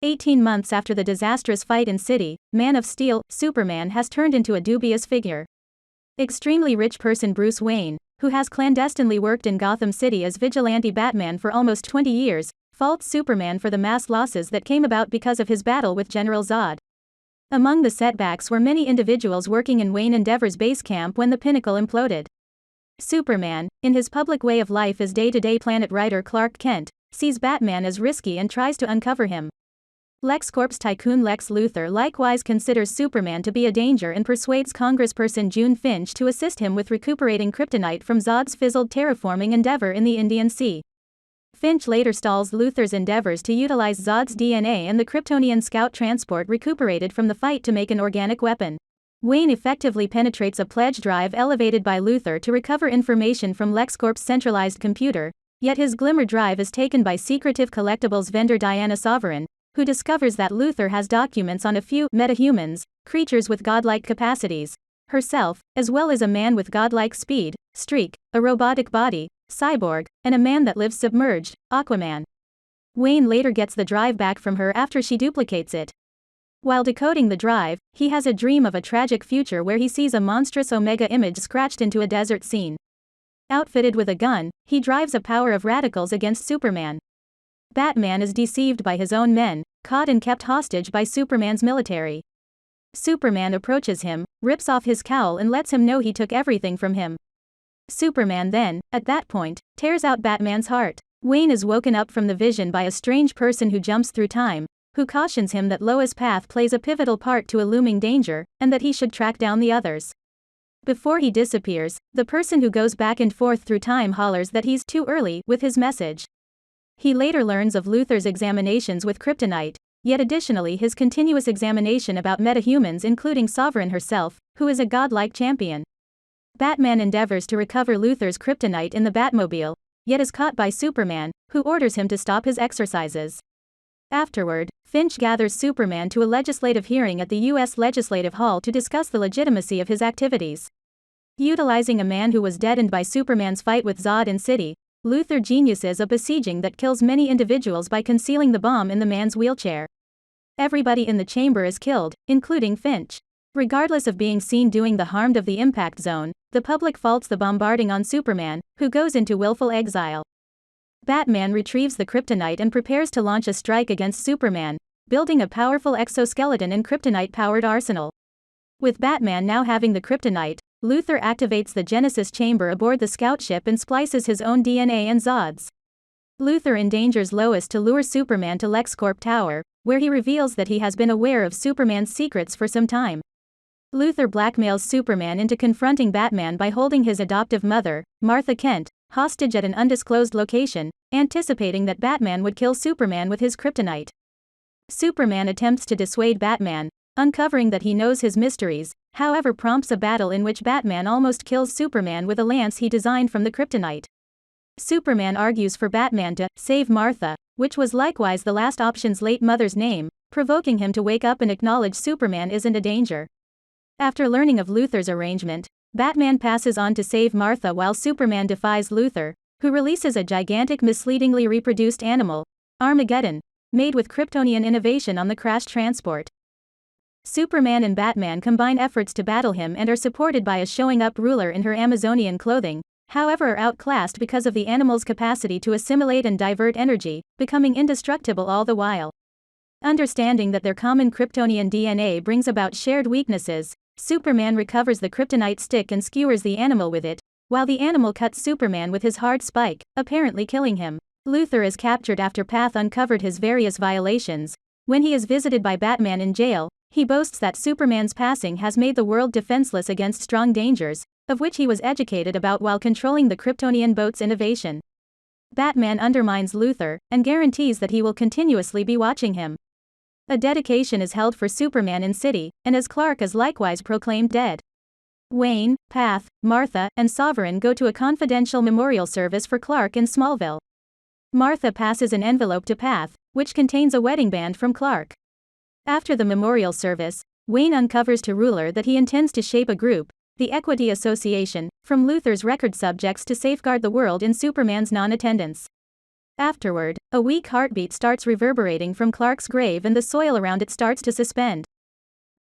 18 months after the disastrous fight in City, Man of Steel, Superman has turned into a dubious figure. Extremely rich person Bruce Wayne, who has clandestinely worked in Gotham City as vigilante Batman for almost 20 years, faults Superman for the mass losses that came about because of his battle with General Zod. Among the setbacks were many individuals working in Wayne Endeavor's base camp when the Pinnacle imploded. Superman, in his public way of life as day-to-day planet writer Clark Kent, sees Batman as risky and tries to uncover him. LexCorp's tycoon Lex Luthor likewise considers Superman to be a danger and persuades Congressperson June Finch to assist him with recuperating kryptonite from Zod's fizzled terraforming endeavor in the Indian Sea. Finch later stalls Luthor's endeavors to utilize Zod's DNA and the Kryptonian scout transport recuperated from the fight to make an organic weapon. Wayne effectively penetrates a pledge drive elevated by Luthor to recover information from LexCorp's centralized computer, yet his glimmer drive is taken by secretive collectibles vendor Diana Sovereign, who discovers that Luthor has documents on a few metahumans, creatures with godlike capacities, herself, as well as a man with godlike speed, Streak, a robotic body, Cyborg, and a man that lives submerged, Aquaman. Wayne later gets the drive back from her after she duplicates it. While decoding the drive, he has a dream of a tragic future where he sees a monstrous Omega image scratched into a desert scene. Outfitted with a gun, he drives a power of radicals against Superman. Batman is deceived by his own men, caught and kept hostage by Superman's military. Superman approaches him, rips off his cowl and lets him know he took everything from him. Superman then, at that point, tears out Batman's heart. Wayne is woken up from the vision by a strange person who jumps through time, who cautions him that Lois' path plays a pivotal part to a looming danger, and that he should track down the others. Before he disappears, the person who goes back and forth through time hollers that he's too early with his message. He later learns of Luthor's examinations with kryptonite, yet additionally his continuous examination about metahumans including Sovereign herself, who is a godlike champion. Batman endeavors to recover Luthor's kryptonite in the Batmobile, yet is caught by Superman, who orders him to stop his exercises. Afterward, Finch gathers Superman to a legislative hearing at the U.S. Legislative Hall to discuss the legitimacy of his activities. Utilizing a man who was deadened by Superman's fight with Zod in City, Luthor geniuses a besieging that kills many individuals by concealing the bomb in the man's wheelchair. Everybody in the chamber is killed, including Finch. Regardless of being seen doing the harm of the impact zone, the public faults the bombarding on Superman, who goes into willful exile. Batman retrieves the kryptonite and prepares to launch a strike against Superman, building a powerful exoskeleton and kryptonite-powered arsenal. With Batman now having the kryptonite, Luthor activates the Genesis chamber aboard the scout ship and splices his own DNA and Zod's. Luthor endangers Lois to lure Superman to LexCorp Tower, where he reveals that he has been aware of Superman's secrets for some time. Luthor blackmails Superman into confronting Batman by holding his adoptive mother, Martha Kent, hostage at an undisclosed location, anticipating that Batman would kill Superman with his kryptonite. Superman attempts to dissuade Batman, uncovering that he knows his mysteries, however prompts a battle in which Batman almost kills Superman with a lance he designed from the kryptonite. Superman argues for Batman to save Martha, which was likewise the last option's late mother's name, provoking him to wake up and acknowledge Superman isn't a danger. After learning of Luthor's arrangement, Batman passes on to save Martha while Superman defies Luthor, who releases a gigantic misleadingly reproduced animal, Armageddon, made with Kryptonian innovation on the crashed transport. Superman and Batman combine efforts to battle him and are supported by a showing-up ruler in her Amazonian clothing, however are outclassed because of the animal's capacity to assimilate and divert energy, becoming indestructible all the while. Understanding that their common Kryptonian DNA brings about shared weaknesses, Superman recovers the kryptonite stick and skewers the animal with it, while the animal cuts Superman with his hard spike, apparently killing him. Luthor is captured after Path uncovered his various violations. When he is visited by Batman in jail, he boasts that Superman's passing has made the world defenseless against strong dangers, of which he was educated about while controlling the Kryptonian boat's innovation. Batman undermines Luthor, and guarantees that he will continuously be watching him. A dedication is held for Superman in City, and as Clark is likewise proclaimed dead. Wayne, Path, Martha, and Sovereign go to a confidential memorial service for Clark in Smallville. Martha passes an envelope to Path, which contains a wedding band from Clark. After the memorial service, Wayne uncovers to Ruler that he intends to shape a group, the Equity Association, from Luthor's record subjects to safeguard the world in Superman's non-attendance. Afterward, a weak heartbeat starts reverberating from Clark's grave and the soil around it starts to suspend.